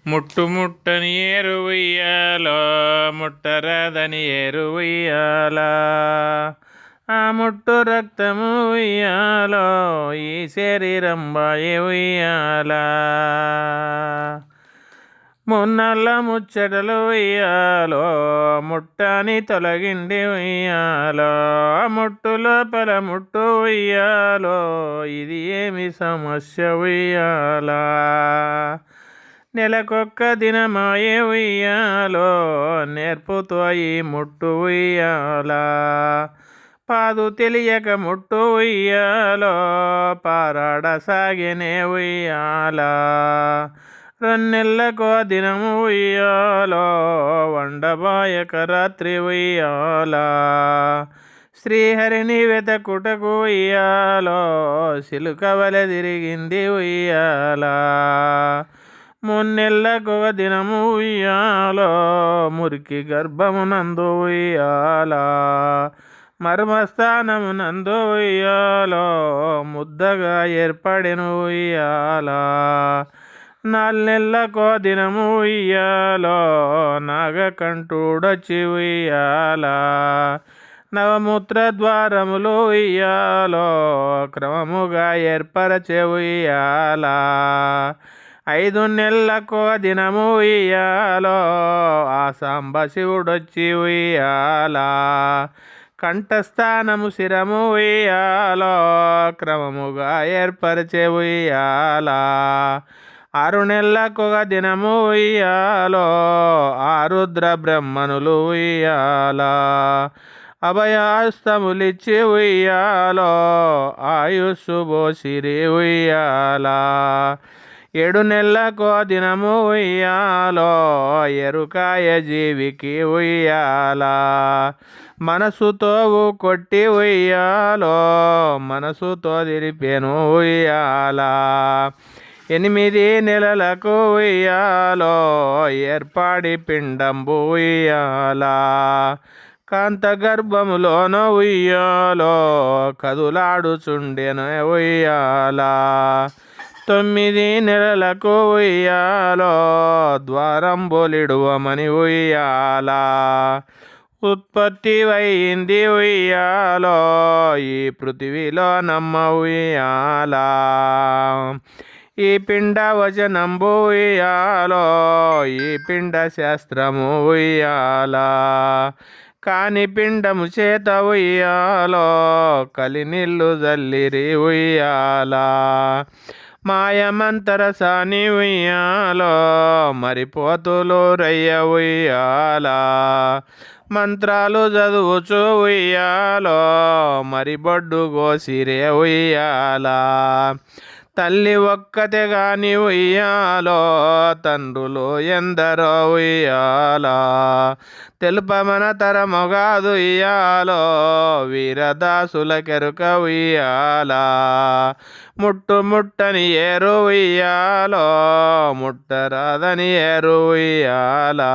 ముట్టుముట్టని ఏరు ఉయ్యాలో ముట్టరాదని ఏరు ఉయ్యాలా ఆ ముట్టు రక్తము ఉయ్యాలో ఈ శరీరం బాయే ఉయ్యాలా మున్నల్ల ముచ్చటలు ఉయ్యాలో ముట్టని తొలగిండి ఉయ్యాలో ముట్టు లోపల ముట్టు ఉయ్యాలో ఇది ఏమి సమస్య ఉయ్యాలా నెలకొక్క దినమాయే ఉయ్యాలో నేర్పుతో ఈ ముట్టు ఉయ్యాలా పాదు తెలియక ముట్టు ఉయ్యాలో పారాడ సాగినే ఉయ్యాలా రొన్నెళ్ళకో దినము ఉయ్యాలో వండబాయక రాత్రి ఉయ్యాలా శ్రీహరిని వెతకుటకు ఉయ్యాలో సిలుకవలె తిరిగింది ఉయ్యాలా మున్నెళ్ళకు దినము ఉయ్యాలో మురికి గర్భమునందు ఉయ్యాలా మర్మస్థానమునందు ఉయ్యాలో ముద్దగా ఏర్పడెను ఉయ్యాలా 4 నెలలకో దినము ఉయ్యాలో నాగకంఠుడొచ్చి ఉయ్యాలా నవమూత్ర ద్వారములు ఉయ్యాలో క్రమముగా ఏర్పరచే ఉయ్యాలా 5 నెలలకో దినము ఉయ్యాలో ఆ సాంబ శివుడొచ్చి ఉయ్యాలా కంఠస్థానము శిరము ఉయ్యాలో క్రమముగా ఏర్పరిచే ఉయ్యాలా 6 నెలలకో దినము ఉయ్యాలో ఆ రుద్ర బ్రహ్మణులు ఉయ్యాలా అభయాస్తములిచ్చి ఉయ్యాలో ఆయుస్సు బోసిరి ఉయ్యాలా 7 నెలలకో దినము ఉయ్యాలో ఎరుకాయ జీవికి ఉయ్యాలా మనసుతో కొట్టి ఉయ్యాలో మనసుతో తిరిపెను ఉయ్యాలా 8 నెలలకు ఉయ్యాలో ఏర్పాడి పిండంబు ఉయ్యాలా కాంత గర్భములోన ఉయ్యాలో కదులాడుచుండెను ఉయ్యాలా 9 నెలలకు ఉయ్యాలో ద్వారంబులిడువమని ఉయ్యాలా ఉత్పత్తి అయింది ఉయ్యాలో ఈ పృథివీలో నమ్మ ఉయ్యాలా ఈ పిండ వచనంబు ఉయ్యాలో ఈ పిండ శాస్త్రము ఉయ్యాలా కాని పిండము చేత ఉయ్యాలో కలినిల్లు జల్లిరి ఉయ్యాలా మాయమంతర సాని ఉయ్యాలో మరిపోతులు రయ్య ఉయ్యాలా మంత్రాలు చదువుచు ఉయ్యాలో మరి బొడ్డు గోసిరే ఉయ్యాలా తల్లి ఒక్కతే గాని ఉయ్యాలో తండ్రులు ఎందరో ఉయ్యాలా తెలుపమన తరముగాదు ఉయ్యాలో వీరదాసుల కెరుక ఉయ్యాలా ముట్టని ఏరు ఉయ్యాలో ముట్టరాదని ఏరు ఉయ్యాలా